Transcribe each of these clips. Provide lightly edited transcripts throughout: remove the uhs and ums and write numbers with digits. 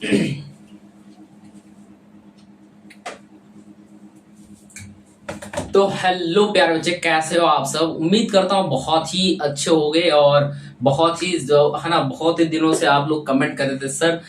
तो हेलो प्यारे बच्चे, कैसे हो आप सब। उम्मीद करता हूँ बहुत ही अच्छे होंगे और बहुत ही जो है ना, बहुत ही दिनों से आप लोग कमेंट कर रहे थे सर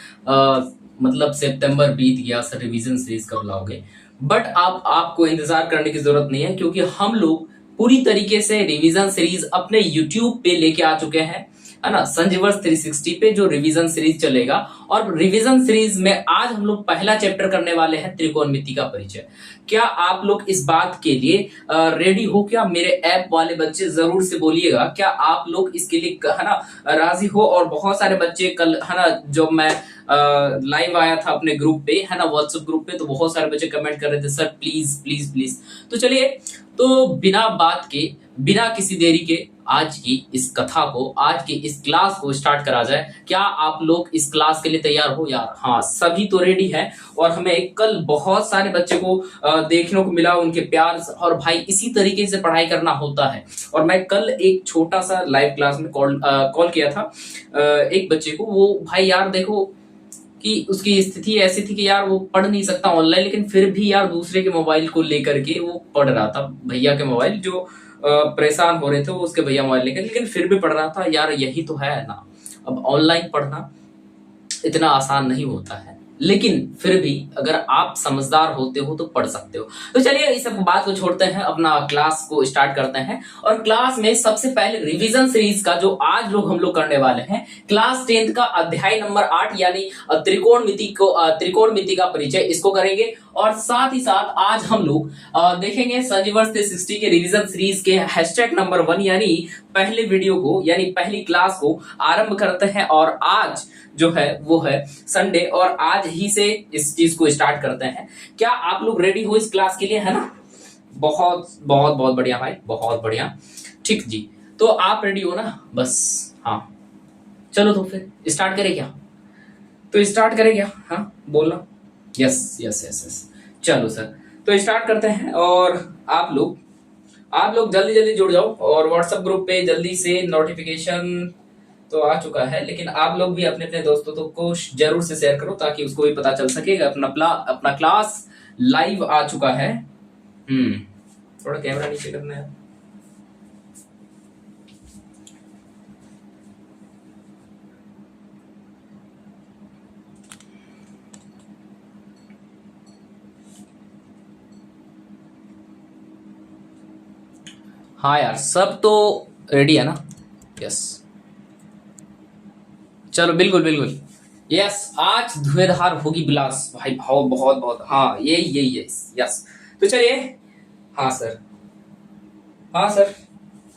मतलब सितंबर बीत गया सर, रिवीजन सीरीज कब लाओगे। बट आप आपको इंतजार करने की जरूरत नहीं है, क्योंकि हम लोग पूरी तरीके से रिवीजन सीरीज अपने यूट्यूब पे लेके आ चुके हैं, है ना। संजीवर्स 360 पे जो रिवीजन सीरीज चलेगा, और रिवीजन सीरीज में आज हम लोग पहला चैप्टर करने वाले हैं त्रिकोणमिति का परिचय। क्या आप लोग इस बात के लिए रेडी हो? क्या मेरे ऐप वाले बच्चे जरूर से बोलिएगा, क्या आप लोग इसके लिए है ना राजी हो। और बहुत सारे बच्चे कल है ना, जब मैं लाइव आया था अपने ग्रुप पे, है ना, व्हाट्सएप ग्रुप पे, तो बहुत सारे बच्चे कमेंट कर रहे थे सर प्लीज प्लीज प्लीज। तो चलिए, तो बिना बात के, बिना किसी देरी के आज की इस कथा को, आज की इस क्लास को स्टार्ट करा जाए। क्या आप लोग इस क्लास के लिए तैयार हो यार? हाँ, सभी तो रेडी है। और हमें कल बहुत सारे बच्चे को देखने को मिला, उनके प्यार, और भाई इसी तरीके से पढ़ाई करना होता है। और मैं कल एक छोटा सा लाइव क्लास में कॉल किया था एक बच्चे को। वो भाई यार देखो कि उसकी स्थिति ऐसी थी कि यार वो पढ़ नहीं सकता ऑनलाइन, लेकिन फिर भी यार दूसरे के मोबाइल को लेकर के वो पढ़ रहा था। भैया के मोबाइल जो परेशान हो रहे थे वो उसके भैया मोबाइल लेकर, लेकिन फिर भी पढ़ रहा था। यार यही तो है ना, अब ऑनलाइन पढ़ना इतना आसान नहीं होता है, लेकिन फिर भी अगर आप समझदार होते हो तो पढ़ सकते हो। तो चलिए इस सब बात को छोड़ते हैं, अपना क्लास को स्टार्ट करते हैं। और क्लास में सबसे पहले रिवीजन सीरीज का जो आज लोग हम लोग करने वाले हैं, क्लास 10th का अध्याय नंबर 8 यानी त्रिकोणमिति का परिचय, इसको करेंगे। और साथ ही साथ आज हम लोग देखेंगे संजीवर्स 360 के रिवीजन सीरीज के हैशटैग नंबर 1 यानी पहले वीडियो को, यानी पहली क्लास को आरंभ करते हैं। और आज जो है वो है संडे, और आज ही से इस चीज को स्टार्ट करते हैं। क्या आप लोग रेडी हो इस क्लास के लिए, है ना? बहुत बहुत बहुत बढ़िया भाई, बहुत बढ़िया। ठीक जी, तो आप रेडी हो ना? बस हाँ, चलो तो फिर स्टार्ट करें क्या? तो स्टार्ट करें क्या? हाँ बोलना। यस यस यस यस, चलो सर, तो स्टार्ट करते हैं। और आप लोग जल्दी जल्दी जुड़ जाओ, और व्हाट्सएप ग्रुप पे जल्दी से नोटिफिकेशन तो आ चुका है, लेकिन आप लोग भी अपने अपने दोस्तों तो को जरूर से शेयर करो, ताकि उसको भी पता चल सकेगा अपना क्लास लाइव आ चुका है। थोड़ा कैमरा नीचे करना है। हाँ यार, सब तो रेडी है ना? यस, चलो बिल्कुल बिल्कुल। यस, आज धुएंधार होगी बिलास भाई, भाव बहुत बहुत। हाँ यही यही यस यस। तो चलिए, हाँ सर, हाँ सर,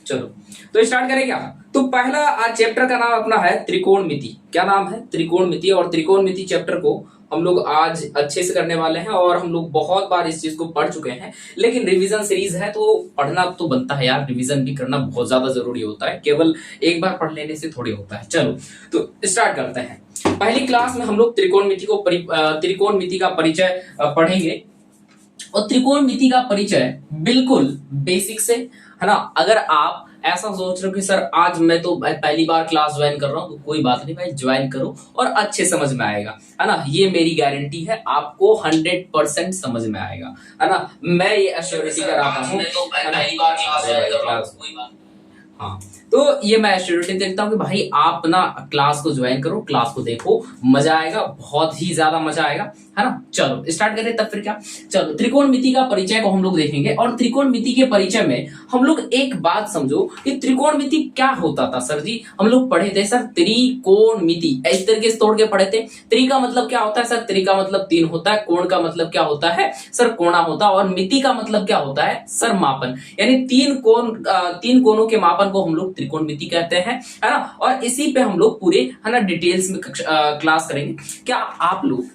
चलो तो स्टार्ट करें क्या? तो पहला आज चैप्टर का नाम अपना है त्रिकोणमिति। क्या नाम है? त्रिकोणमिति। और त्रिकोणमिति चैप्टर को हम लोग आज अच्छे से करने वाले हैं। और हम लोग बहुत बार इस चीज को पढ़ चुके हैं, लेकिन रिवीजन सीरीज है तो पढ़ना तो बनता है यार, रिवीजन भी करना बहुत ज्यादा जरूरी होता है, केवल एक बार पढ़ लेने से थोड़ी होता है। चलो तो स्टार्ट करते हैं। पहली क्लास में हम लोग त्रिकोणमिति का परिचय पढ़ेंगे। और त्रिकोणमिति का परिचय बिल्कुल बेसिक से, है ना। अगर आप ऐसा सोच रहे हो कि सर आज मैं तो पहली बार क्लास ज्वाइन कर रहा हूं, तो कोई बात नहीं भाई, ज्वाइन करो और अच्छे समझ में आएगा, है ना। ये मेरी गारंटी है, आपको 100% समझ में आएगा, है ना। मैं ये एश्योरिटी कराता हूँ। हाँ, तो ये मैं एश्योरिटी देखता हूँ कि भाई आप ना क्लास को ज्वाइन करो, क्लास को देखो, मजा आएगा, बहुत ही ज्यादा मजा आएगा, है ना। चलो स्टार्ट करें तब फिर क्या। चलो त्रिकोणमिति का परिचय को हम लोग देखेंगे। और त्रिकोणमिति के परिचय में हम लोग एक बात समझो कि त्रिकोणमिति क्या होता था। सर जी हम लोग पढ़े थे सर त्रिकोणमिति, इस तरीके से तोड़ के पढ़े थे। त्रि का मतलब क्या होता है सर? त्रि का मतलब 3 होता है। कोण का मतलब क्या होता है सर? कोणा होता है। और मिति का मतलब क्या होता है सर? मापन। यानी 3 कोणों के मापन को हम लोग त्रिकोणमिति कहते हैं, है ना। और इसी पे हम लोग पूरे, है ना, डिटेल्स में क्लास करेंगे। क्या आप लोग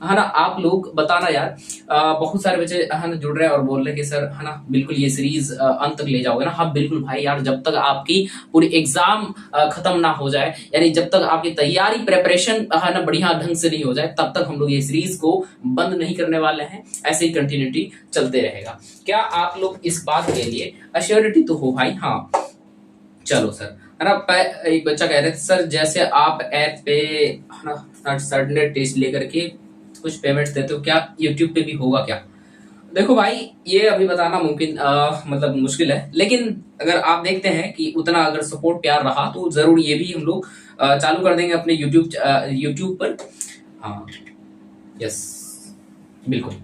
है ना, आप लोग बताना यार। बहुत सारे बच्चे है ना जुड़ रहे हैं और बोल रहे हैं कि सर, है ना, बिल्कुल ये सीरीज अंत तक ले जाओगे ना? हाँ बिल्कुल भाई यार, जब तक आपकी पूरी एग्जाम खत्म ना हो जाए, यानी जब तक आपकी तैयारी प्रेपरेशन है ना बढ़िया ढंग से नहीं हो जाए, तब तक हम लोग ये सीरीज को बंद नहीं करने वाले हैं। ऐसे ही कंटिन्यूटी चलते रहेगा। क्या आप लोग इस बात के लिए अश्योरिटी तो हो भाई? हाँ चलो सर, है ना। एक बच्चा कह रहे थे सर, जैसे आप ऐप पे है ना सर्टन टेस्ट लेकर के कुछ पेमेंट्स देते हो, क्या यूट्यूब पे भी होगा क्या? देखो भाई, ये अभी बताना मुमकिन मतलब मुश्किल है, लेकिन अगर आप देखते हैं कि उतना अगर सपोर्ट प्यार रहा तो जरूर ये भी हम लोग चालू कर देंगे अपने यूट्यूब पर। हाँ, यस, बिल्कुल।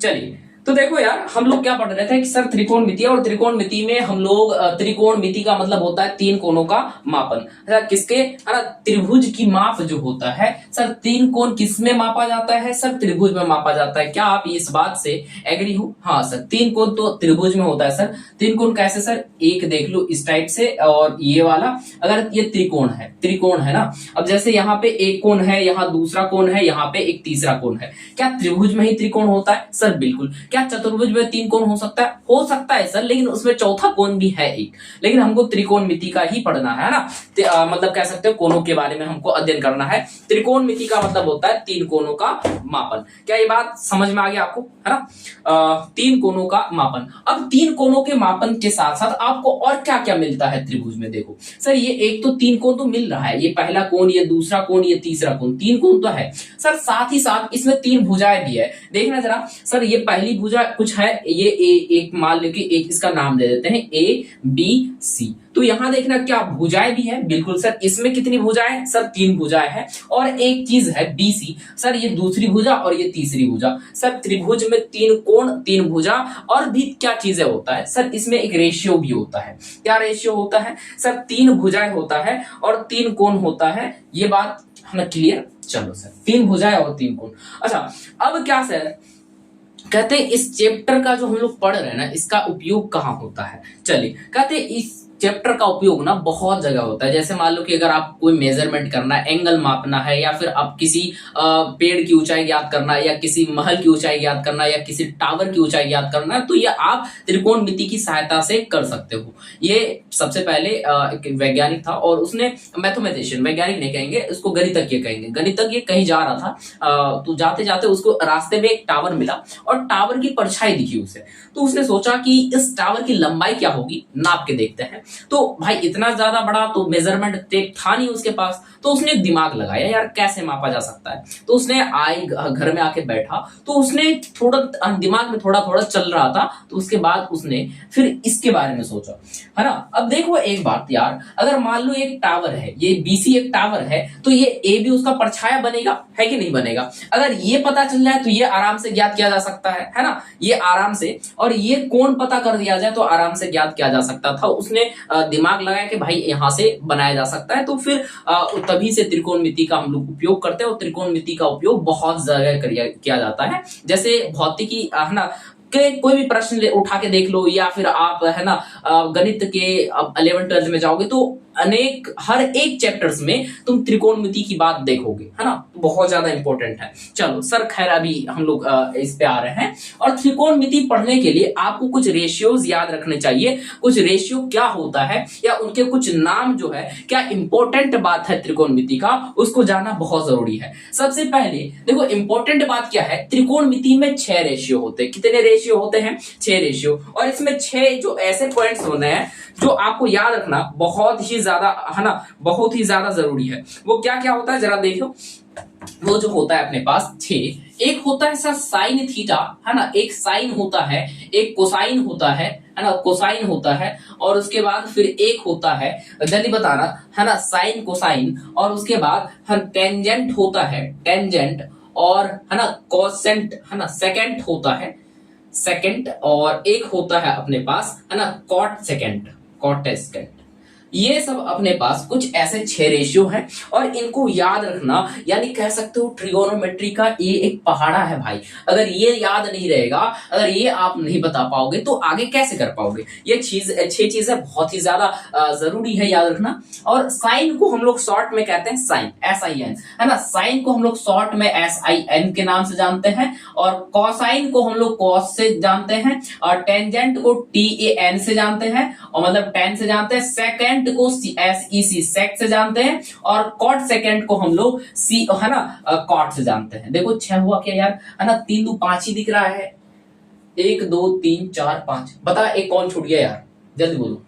चलिए, तो देखो यार, हम लोग क्या पढ़ रहे थे कि सर त्रिकोणमिति, और त्रिकोणमिति में हम लोग त्रिकोणमिति का मतलब होता है तीन कोणों का मापन। अच्छा, किसके, है ना, त्रिभुज की माप जो होता है सर, तीन कोण किस में मापा जाता है सर? त्रिभुज में मापा जाता है। क्या आप इस बात से एग्री हो? हाँ सर, तीन कोण तो त्रिभुज में होता है सर। तीन कोण कैसे सर? एक देख लो इस टाइप से, और ये वाला, अगर ये त्रिकोण है ना, अब जैसे यहाँ पे एक कोण है, यहाँ दूसरा कोण है, यहाँ पे एक तीसरा कोण है, क्या त्रिभुज में ही त्रिकोण होता है सर? बिल्कुल। क्या चतुर्भुज में तीन कोण हो सकता है? हो सकता है सर, लेकिन उसमें चौथा कोण भी है एक। लेकिन हमको त्रिकोणमिति का ही पढ़ना है ना, मतलब कह सकते हो कोणों के बारे में हमको अध्ययन करना है। त्रिकोणमिति का मतलब होता है तीन कोणों का मापन। क्या ये बात समझ में आ गया आपको, है ना? तीन कोणों का मापन। अब तीन कोणों के मापन के साथ साथ आपको और क्या क्या मिलता है त्रिभुज में? देखो सर, ये एक तो तीन कोण तो मिल रहा है, ये पहला कोण, ये दूसरा कोण, ये तीसरा कोण, तीन कोण तो है सर। साथ ही साथ इसमें तीन भुजाएं भी है। देखना जरा सर, ये पहली भुजा कुछ है, ये एक मान लो कि एक इसका नाम दे देते हैं ए बी सी। तो यहां देखना क्या भुजाएं भी है? बिल्कुल सर। इसमें कितनी भुजाएं सर? तीन भुजाएं हैं। और एक चीज है बी सी सर, ये दूसरी भुजा और ये तीसरी भुजा। सर त्रिभुज में तीन कोण, तीन भुजा, और भी क्या चीजें होता है सर? इसमें एक रेशियो भी होता है। क्या रेशियो होता है सर? तीन भुजाएं होता है और तीन कोण होता है। ये बात हमें क्लियर? चलो सर, तीन भुजाएं और तीन कोण। अच्छा, अब क्या सर कहते हैं, इस चैप्टर का जो हम लोग पढ़ रहे हैं ना, इसका उपयोग कहाँ होता है? चलिए, कहते हैं इस चैप्टर का उपयोग ना बहुत जगह होता है। जैसे मान लो कि अगर आप कोई मेजरमेंट करना है, एंगल मापना है, या फिर आप किसी पेड़ की ऊंचाई ज्ञात करना है, या किसी महल की ऊंचाई ज्ञात करना है, या किसी टावर की ऊंचाई ज्ञात करना है, तो ये आप त्रिकोणमिति की सहायता से कर सकते हो। ये सबसे पहले एक वैज्ञानिक था, और उसने मैथमेटिशियन, वैज्ञानिक नहीं कहेंगे उसको, गणितज्ञ कहेंगे। गणितज्ञ कहीं जा रहा था, तो जाते जाते उसको रास्ते में एक टावर मिला, और टावर की परछाई दिखी उसे। तो उसने सोचा कि इस टावर की लंबाई क्या होगी, नाप के देखते हैं। तो भाई इतना ज्यादा बड़ा तो मेजरमेंट टेप था नहीं उसके पास, तो उसने दिमाग लगाया यार कैसे मापा जा सकता है। तो उसने घर में आके बैठा, तो उसने थोड़ा दिमाग में थोड़ा थोड़ा चल रहा था, तो उसके बाद उसने फिर इसके बारे में सोचा, है ना। अब देखो एक बात यार, अगर मान लो एक टावर है, ये बीसी एक टावर है, तो ये ए भी उसका परछाया बनेगा, है कि नहीं बनेगा? अगर ये पता चल जाए तो ये आराम से ज्ञात किया जा सकता है ना, ये आराम से। और ये कोण पता कर दिया जाए तो आराम से ज्ञात किया जा सकता था। उसने दिमाग लगाया कि भाई यहां से बनाया जा सकता है। तो फिर तभी से त्रिकोणमिति का हम लोग उपयोग करते हैं, और त्रिकोणमिति का उपयोग बहुत जगह किया जाता है। जैसे भौतिकी, है ना, के कोई भी प्रश्न उठा के देख लो, या फिर आप, है ना, गणित के 11 12 में जाओगे तो अनेक, हर एक चैप्टर्स में तुम त्रिकोणमिति की बात देखोगे, है ना। बहुत ज्यादा इंपॉर्टेंट है। चलो सर, खैर अभी हम लोग इस पे आ रहे हैं। और त्रिकोणमिति पढ़ने के लिए आपको कुछ रेशियोज याद रखने चाहिए। कुछ रेशियो क्या होता है, या उनके कुछ नाम जो है, क्या इंपॉर्टेंट बात है त्रिकोणमिति का, उसको जानना बहुत जरूरी है। सबसे पहले देखो, इंपॉर्टेंट बात क्या है, त्रिकोणमिति में 6 रेशियो होते हैं। कितने रेशियो होते हैं? 6 रेशियो। और इसमें 6 जो ऐसे पॉइंट्स होने हैं जो आपको याद रखना बहुत ही ज्यादा, है ना, बहुत ही ज्यादा जरूरी है। वो क्या क्या होता है जरा देखो। वो जो होता है अपने पास 6, एक होता है सर साइन थीटा, है ना, एक साइन होता है, एक कोसाइन होता है ना, कोसाइन होता है। और उसके बाद फिर एक होता है, जल्दी बताना, है ना, साइन कोसाइन। और उसके बाद टेंजेंट होता है, टेंजेंट। और है ना कोसेंट, है ना, सेकेंट होता है, सेकेंड। और एक होता है अपने पास, है ना, कॉट सेकेंड, कॉट सेकेंड। ये सब अपने पास कुछ ऐसे 6 रेशियो हैं, और इनको याद रखना, यानी कह सकते हो ट्रिगोनोमेट्री का ये एक पहाड़ा है भाई। अगर ये याद नहीं रहेगा, अगर ये आप नहीं बता पाओगे तो आगे कैसे कर पाओगे? ये 6 चीजें बहुत ही ज्यादा जरूरी है याद रखना। और साइन को हम लोग शॉर्ट में कहते हैं साइन, SIN, है ना। साइन को हम लोग शॉर्ट में SIN के नाम से जानते हैं। और कॉसाइन को हम लोग कॉस से जानते हैं। और टेंजेंट को TAN से जानते हैं, और मतलब 10 से जानते हैं। सेकेंड को SEC, सेक से जानते हैं। और कॉट सेकेंड को हम लोग सी, है ना, कॉट से जानते हैं। देखो 6 हुआ क्या यार, है ना, 3 2 5 ही दिख रहा है। 1 2 3 4 5, बता एक कौन छूट गया यार, जल्दी बोलो।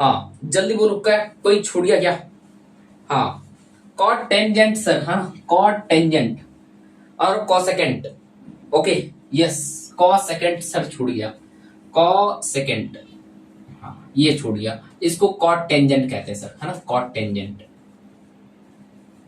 हाँ जल्दी बोलो, क्या कोई छूट गया क्या? हाँ कॉट टेंजेंट सर, हाँ कॉट टेंजेंट और कॉसेकेंट। ओके यस, कॉसेकेंट सर छूट गया, कॉसेकेंट, हाँ ये छूट गया, इसको कॉट टेंजेंट कहते हैं सर, है ना, कॉट टेंजेंट।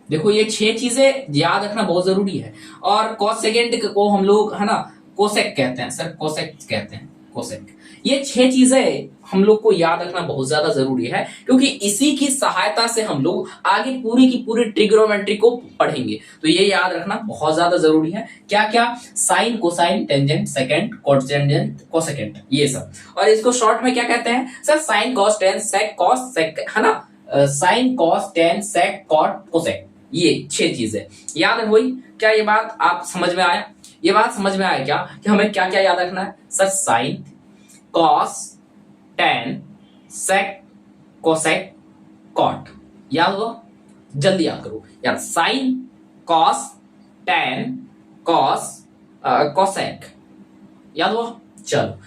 देखो ये 6 चीजें याद रखना बहुत जरूरी है। और कॉसेकेंट को हम लोग, है ना, कोसेक कहते हैं सर, कोसेक कहते हैं, कोसेक। ये 6 चीजें हम लोग को याद रखना बहुत ज्यादा जरूरी है, क्योंकि इसी की सहायता से हम लोग आगे पूरी की पूरी ट्रिग्नोमेट्री को पढ़ेंगे। तो ये याद रखना बहुत ज्यादा जरूरी है। क्या क्या? Sine, cosine, tangent, secant, cotangent, cosecant, ये सब। और इसको शॉर्ट में क्या कहते हैं sir? Sine, cos, tan, sec, cos, sec, है ना, sine, cos, tan, sec, cot, cosec, ये 6 चीजें याद है। वही क्या ये बात आप समझ में आया? ये बात समझ में आया क्या कि हमें क्या क्या याद रखना है sir? Sine, cos, tan, sec, cosec, cot, याद हुआ? जल्दी याद करो यार, sine, cos, tan, cos, cosec, याद हुआ? चलो,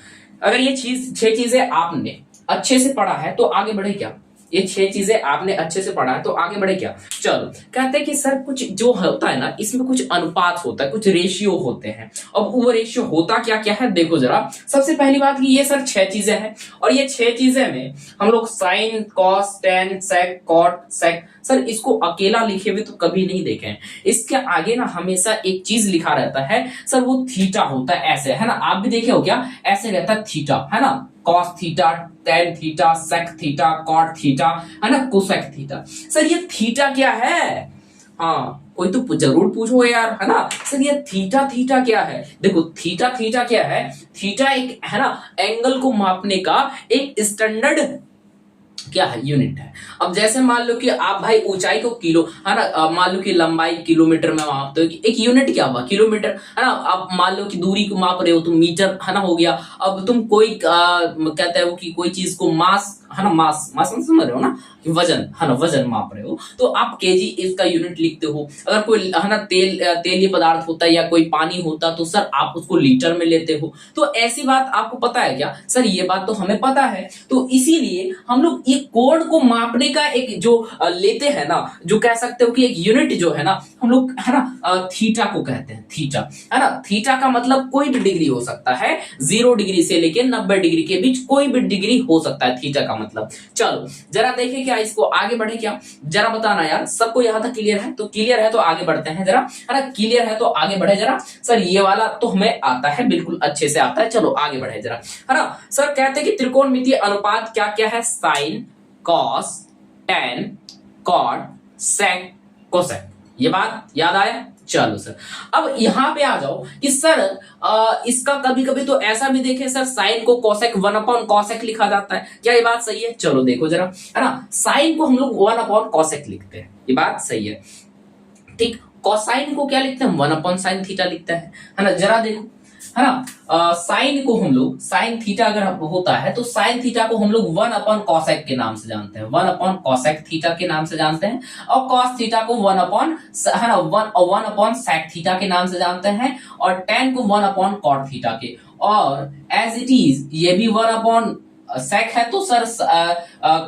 अगर ये 6 चीजें आपने अच्छे से पढ़ा है तो आगे बढ़े क्या? ये 6 चीजें आपने अच्छे से पढ़ा है तो आगे बढ़े क्या? चलो, कहते हैं कि सर कुछ जो होता है ना, इसमें कुछ अनुपात होता है, कुछ रेशियो होते हैं। अब वो रेशियो होता क्या क्या है देखो जरा। सबसे पहली बात कि ये सर 6 चीजें हैं, और ये 6 चीजें में हम लोग sign, cos, tan, sec, cot, सेक, सर इसको अकेला लिखे हुए तो कभी नहीं देखे हैं। इसके आगे ना हमेशा एक चीज लिखा रहता है सर, वो थीटा होता है, ऐसे, है ना, आप भी देखे हो क्या? ऐसे रहता है थीटा, है ना, cos theta, tan theta, sec theta, cot theta, है ना, कोसेक थीटा। सर ये थीटा क्या है? हाँ कोई तो जरूर पूछो यार, है ना, सर ये थीटा, थीटा क्या है? देखो थीटा, थीटा क्या है? थीटा एक, है ना, एंगल को मापने का एक स्टैंडर्ड क्या है, यूनिट है। अब जैसे मान लो कि आप भाई ऊंचाई को किलो, है ना, मान लो कि लंबाई किलोमीटर में मापते हो, एक यूनिट क्या हुआ, किलोमीटर, है ना। आप मान लो कि दूरी को माप रहे हो तो मीटर, है ना, हो गया। अब तुम कोई कहते हो कि कोई चीज को मास, है ना, मास, मास समझ रहे हो ना, वजन, है ना, वजन माप रहे हो तो आप केजी इसका यूनिट लिखते हो। अगर कोई, है ना, तेलीय पदार्थ होता है या कोई पानी होता तो सर आप उसको लीटर में लेते हो। तो ऐसी बात आपको पता है क्या सर? ये बात तो हमें पता है। तो इसीलिए हम लोग ये कोण को मापने का एक जो लेते हैं ना, जो कह सकते हो कि एक यूनिट जो है ना, हम लोग, है ना, थीटा को कहते हैं, थीटा, है ना। थीटा का मतलब कोई भी डिग्री हो सकता है, 0 डिग्री से लेके 90 डिग्री के बीच कोई भी डिग्री हो सकता है थीटा का मतलब। चलो जरा देखें क्या, इसको आगे बढ़े क्या, जरा बताना यार, सबको यहां तक क्लियर है? तो क्लियर है तो आगे बढ़ते हैं जरा, है ना, क्लियर है तो आगे बढ़े जरा। सर ये वाला तो हमें आता है, बिल्कुल अच्छे से आता है। चलो आगे बढ़े जरा, है ना। सर कहते हैं कि त्रिकोणमितीय अनुपात क्या क्या है? साइन, कॉस, टेन, कॉट, सेक, कोसेक, ये बात याद आया? चलो सर, अब यहां पे आ जाओ कि सर इसका कभी कभी तो ऐसा भी देखे सर, साइन को कोसेक 1/कोसेक लिखा जाता है, क्या ये बात सही है? चलो देखो जरा, है ना, साइन को हम लोग 1/कोसेक लिखते हैं, ये बात सही है, ठीक। कोसाइन को क्या लिखते हैं? 1/sin थीटा लिखते हैं, है ना। जरा देखो, है ना, साइन को हम लोग, साइन थीटा अगर होता है तो साइन थीटा को हम लोग 1/कोसेक के नाम से जानते हैं, 1/कोसेक थीटा के नाम से जानते हैं। और कॉस थीटा को 1/, है ना, 1/सेक थीटा के नाम से जानते हैं। और टेन को 1/कॉट थीटा के। और एज इट इज ये भी 1/सेक है तो सर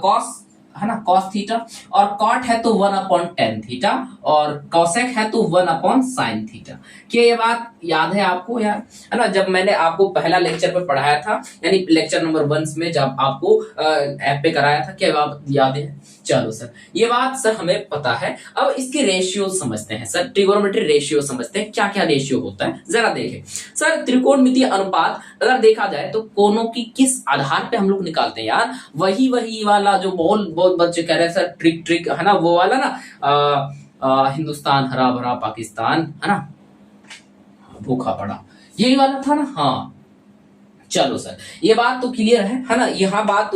कॉस, है ना, कॉस थीटा। और कॉट है तो 1/tan थीटा। और कॉसेक है तो 1/sin थीटा। क्या ये बात याद है आपको यार? है ना, जब मैंने आपको पहला लेक्चर पे पढ़ाया था, यानी लेक्चर नंबर 1 में जब आपको ऐप पे कराया था, क्या बात याद है? चलो सर, ये बात सर हमें पता है। अब इसके रेशियो समझते हैं सर, ट्रिगोनोमेट्री रेशियो समझते हैं, क्या क्या रेशियो होता है जरा देखें। सर त्रिकोणमितीय अनुपात अगर देखा जाए तो कोनों की किस आधार पे हम लोग निकालते हैं यार? वही वाला जो बहुत बच्चे कह रहे हैं सर, ट्रिक, है ना, वो वाला ना, हिंदुस्तान हरा भरा पाकिस्तान, है ना, भूखा पड़ा, यही वाला था ना। हाँ चलो सर, ये बात तो क्लियर है ना, यहाँ बात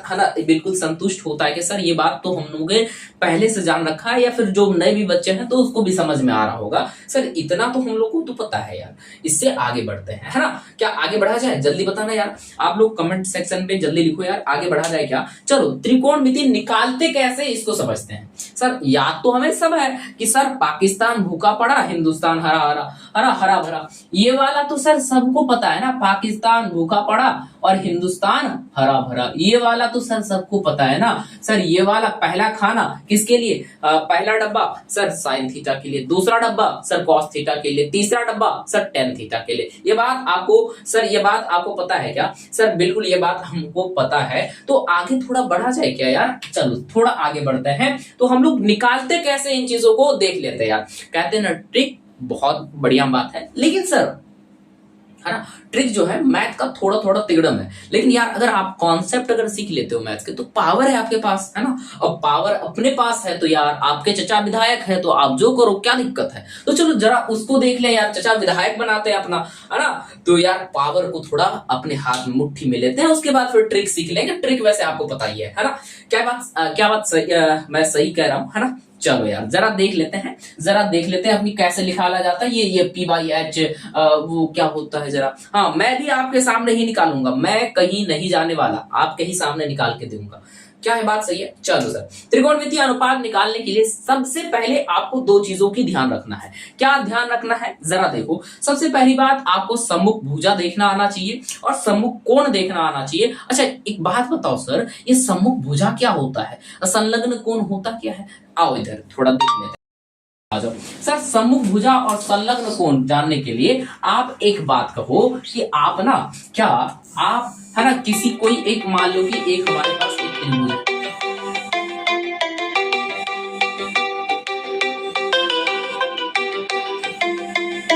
है ना, बिल्कुल संतुष्ट होता है कि सर ये बात तो हम लोगों ने पहले से जान रखा है, या फिर जो नए भी बच्चे हैं तो उसको भी समझ में आ रहा होगा। सर इतना तो हम लोग को तो पता है यार। इससे आगे बढ़ते हैं, है ना, क्या आगे बढ़ा जाए? जल्दी बताना यार, आप लोग कमेंट सेक्शन पे जल्दी लिखो यार, आगे बढ़ा जाए क्या? चलो, त्रिकोणमिति निकालते कैसे इसको समझते हैं। सर याद तो हमें सब है कि सर पाकिस्तान भूखा पड़ा, हिंदुस्तान हरा हरा, है ना, हरा भरा। ये वाला तो सर सबको पता है ना, पाकिस्तान भूखा पड़ा और हिंदुस्तान हरा भरा। ये वाला तो सर सबको पता है ना सर। ये वाला पहला खाना किसके लिए, पहला डब्बा सर साइन थीटा के लिए, दूसरा डब्बा सर कॉस थीटा के लिए, तीसरा डब्बा सर टेन थीटा के लिए। ये बात आपको सर, ये बात आपको पता है क्या सर? बिल्कुल ये बात हमको पता है। तो आगे थोड़ा बढ़ा जाए क्या यार? चलो थोड़ा आगे बढ़ते हैं। तो हम लोग निकालते कैसे इन चीजों को देख लेते हैं यार। कहते हैं ना ट्रिक, बहुत बढ़िया बात है, लेकिन सर है ना ट्रिक जो है मैथ का थोड़ा थोड़ा तिगड़म है। लेकिन यार अगर आप कॉन्सेप्ट अगर सीख लेते हो मैथ के तो पावर है आपके पास, है ना। अब पावर अपने पास है तो यार आपके चचा विधायक है तो आप जो करो, क्या दिक्कत है। तो चलो जरा उसको देख ले यार, चचा विधायक बनाते हैं अपना, है ना। तो यार पावर को थोड़ा अपने हाथ में मुट्ठी में लेते हैं, उसके बाद फिर ट्रिक सीख लेंगे। ट्रिक वैसे आपको पता ही है ना। क्या बात सही, मैं सही कह रहा हूं, है ना। चलो यार जरा देख लेते हैं, अपनी कैसे निकाला जाता है ये पी बाई एच, वो क्या होता है जरा। हाँ मैं भी आपके सामने ही निकालूंगा, मैं कहीं नहीं जाने वाला, आपके ही सामने निकाल के दूंगा। क्या है बात सही है? चलो सर, त्रिकोणमितीय अनुपात निकालने के लिए सबसे पहले आपको दो चीजों की ध्यान रखना है। क्या ध्यान रखना है जरा देखो। सबसे पहली बात, आपको सम्मुख भुजा देखना आना चाहिए और सम्मुख कोण देखना आना चाहिए। अच्छा एक बात बताओ सर, ये सम्मुख भुजा क्या होता है, संलग्न कोण होता क्या है? आओ इधर थोड़ा देख लेते हैं। आ जाओ सर, सम्मुख भुजा और संलग्न कोण जानने के लिए आप एक बात कहो कि आप ना, क्या आप है ना किसी कोई एक, मान लो कि एक हमारे पास एक त्रिभुज है।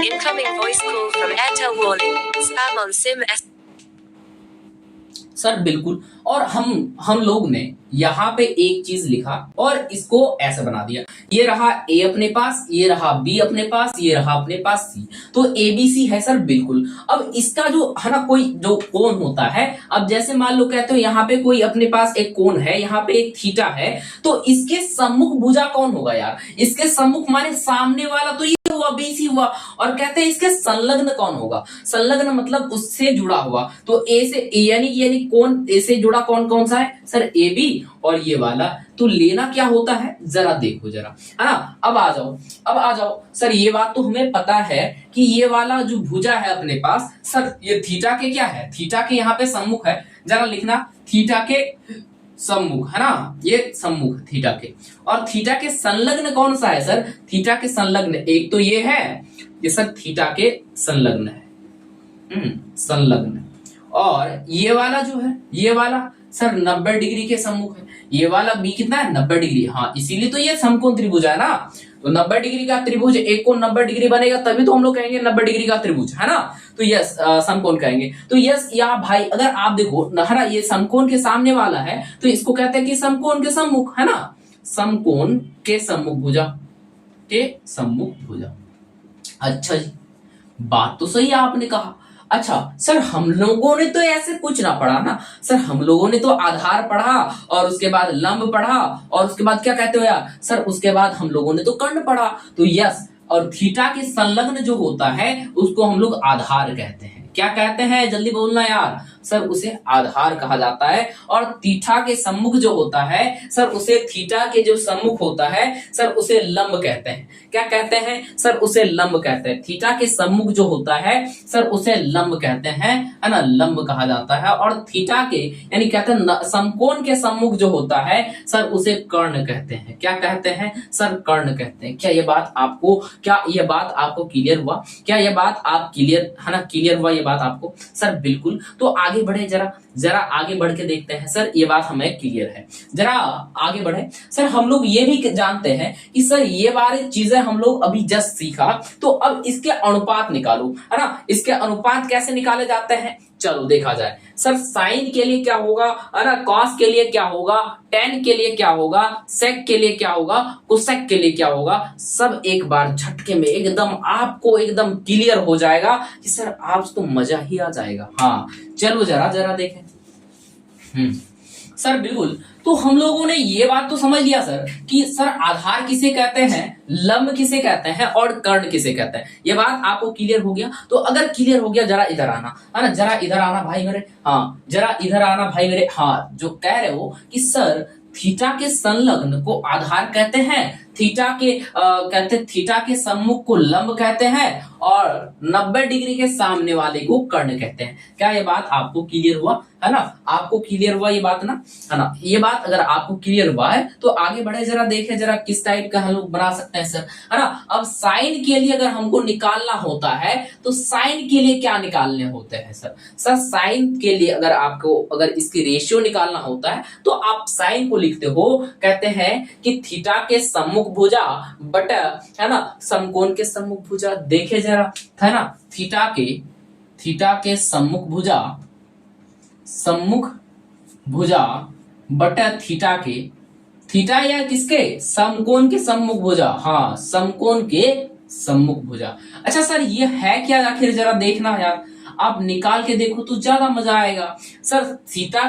Incoming voice call from Airtel. Warning. Spam on SIM S. Sir बिल्कुल, और हम लोग ने यहाँ पे एक चीज लिखा और इसको ऐसे बना दिया। ये रहा ए अपने पास, ये रहा बी अपने पास, ये रहा अपने पास सी। तो ए बी सी है सर बिल्कुल। अब इसका जो है ना कोई जो कोण होता है, अब जैसे मान लो कहते हो यहाँ पे कोई अपने पास एक कोण है, यहाँ पे एक थीटा है, तो इसके सम्मुख भुजा कौन होगा यार? इसके सम्मुख माने सामने वाला, तो ये हुआ बीसी हुआ। और कहते हैं इसके संलग्न कौन होगा? संलग्न मतलब उससे जुड़ा हुआ। तो ए से यानी कौन ए से जुड़ा कौन कौन सा है सर? ए बी और ये वाला। तो लेना क्या होता है जरा देखो जरा, है ना। अब आ जाओ सर, ये बात तो हमें पता है कि ये वाला जो भुजा है अपने पास सर, ये थीटा के क्या है? थीटा के यहाँ पे सम्मुख है, जरा लिखना थीटा के सम्मुख, है ना। ये सम्मुख थीटा के, और थीटा के संलग्न कौन सा है सर? थीटा के संलग्न एक तो ये है, ये सर थीटा के संलग्न है, संलग्न। और ये वाला जो है, ये वाला सर 90 डिग्री के सम्मुख है। ये वाला बी कितना है? 90 डिग्री। हाँ इसीलिए तो ये समकोण त्रिभुज है ना। तो 90 डिग्री का त्रिभुज, एक कोण 90 डिग्री बनेगा तभी तो हम लोग कहेंगे 90 डिग्री का त्रिभुज, है ना। तो यस समकोण कहेंगे। तो यस या भाई अगर आप देखो ना, ये समकोण के सामने वाला है तो इसको कहते हैं कि समकोण के सम्मुख, है ना। समकोण के सम्मुख भुजा, के सम्मुख भुजा। अच्छा जी, बात तो सही आपने कहा। अच्छा सर, हम लोगों ने तो ऐसे कुछ ना पढ़ा ना सर, हम लोगों ने तो आधार पढ़ा और उसके बाद लंब पढ़ा और उसके बाद क्या कहते हो यार सर, उसके बाद हम लोगों ने तो कर्ण पढ़ा। तो यस, और थीटा के संलग्न जो होता है उसको हम लोग आधार कहते हैं। क्या कहते हैं जल्दी बोलना यार सर? उसे आधार कहा जाता है। और थीटा के सम्मुख जो होता है सर, उसे थीटा के जो सम्मुख होता है सर उसे लंब कहते हैं। क्या कहते हैं सर? उसे लंब कहते हैं। थीटा के सम्मुख जो होता है सर उसे लंब कहते हैं, है ना, लंब कहा जाता है। और थीटा के यानी कहते हैं समकोण के सम्मुख जो होता है सर उसे कर्ण कहते हैं। क्या कहते हैं सर? कर्ण कहते हैं। क्या ये बात आपको क्लियर हुआ? क्या ये बात आप क्लियर, है ना, क्लियर हुआ ये बात आपको सर? बिल्कुल। तो आगे बढ़े, जरा आगे बढ़ के देखते हैं सर, ये बात हमें क्लियर है। जरा आगे बढ़े सर, हम लोग ये भी जानते हैं कि सर ये बारे चीजें हम लोग अभी जस्ट सीखा, तो अब इसके अनुपात निकालो, है ना। इसके अनुपात कैसे निकाले जाते हैं चलो देखा जाए। सर साइन के लिए क्या होगा, है ना, कॉस के लिए क्या होगा, टेन के लिए क्या होगा, सेक के लिए क्या होगा, कोसेक के लिए क्या होगा, सब एक बार झटके में एकदम आपको एकदम क्लियर हो जाएगा कि सर आज तो मजा ही आ जाएगा। हाँ चलो जरा देखें। सर बिल्कुल, तो हम लोगों ने ये बात तो समझ लिया सर कि सर आधार किसे कहते हैं, लंब किसे कहते हैं और कर्ण किसे कहते हैं। ये बात आपको क्लियर हो गया? तो अगर क्लियर हो गया जरा इधर आना, है ना, जरा इधर आना भाई मेरे। हाँ जरा इधर आना भाई मेरे। हाँ जो कह रहे हो कि सर थीटा के संलग्न को आधार कहते हैं, थीटा के कहते हैं थीटा के सम्मुख को लंब कहते हैं और 90 डिग्री के सामने वाले को कर्ण कहते हैं। क्या ये बात आपको क्लियर हुआ है ना? आपको क्लियर हुआ ये बात ना, है ना? ये बात अगर आपको क्लियर हुआ है तो आगे बढ़े, जरा देखें जरा किस टाइप का हम लोग बना सकते हैं सर, है ना? अब साइन के लिए अगर हमको निकालना होता है तो साइन के लिए क्या निकालने होते हैं सर? सर साइन के लिए अगर आपको अगर इसकी रेशियो निकालना होता है तो आप साइन को लिखते हो, कहते हैं कि थीटा के सम्मुख भुजा बटा, है ना, समकोण के सम्मुख भुजा। देखे जरा, है ना, थीटा के सम्मुख भुजा बटा थीटा या किसके, समकोण के सम्मुख भुजा, हाँ समकोण के सम्मुख भुजा। अच्छा सर ये है क्या आखिर, जरा देखना यार, आप निकाल के देखो तो ज्यादा मजा आएगा। सर थीटा